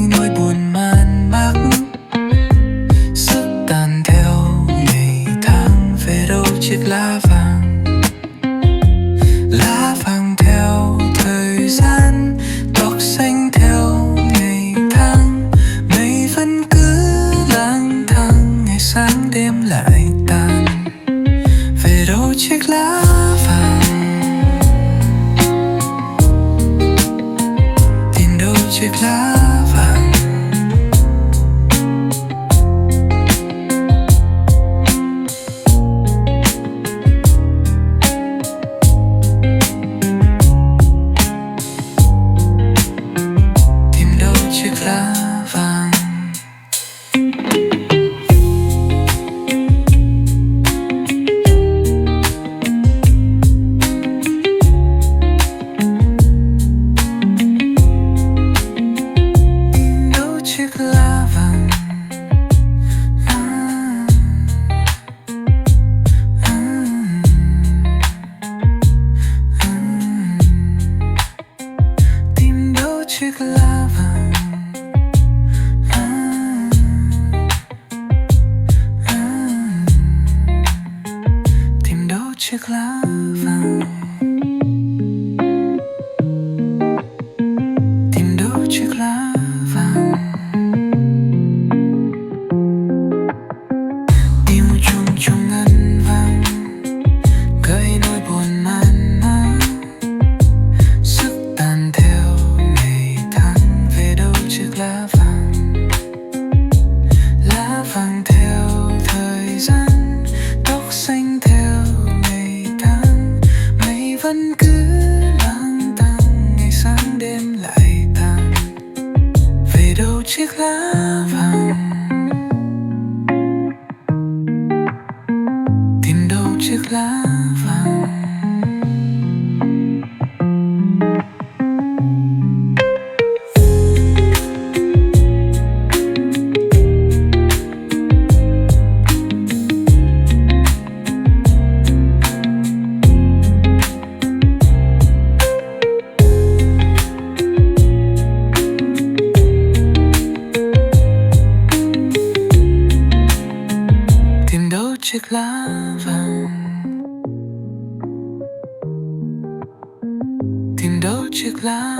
nỗi buồn man mác, sức tàn theo ngày tháng. Về đâu chiếc lá vàng, lá vàng theo thời gian, tóc xanh theo ngày tháng. Mây vẫn cứ lang thang, ngày sáng đêm lại tan. Về đâu chiếc lá vàng, tìm đâu chiếc lá vàng. Tìm đâu chiếc lá vàng. Chiếc lá vàng. Tìm đâu chiếc lá vàng. Tìm đâu chiếc lá vàng. Tìm đâu chiếc lá vàng. Vẫn cứ lang thang, ngày sáng đêm lại tan. Về đâu chiếc lá vàng. Tìm đâu chiếc lá vàng. Chiếc lá vàng. Tìm đâu chiếc lá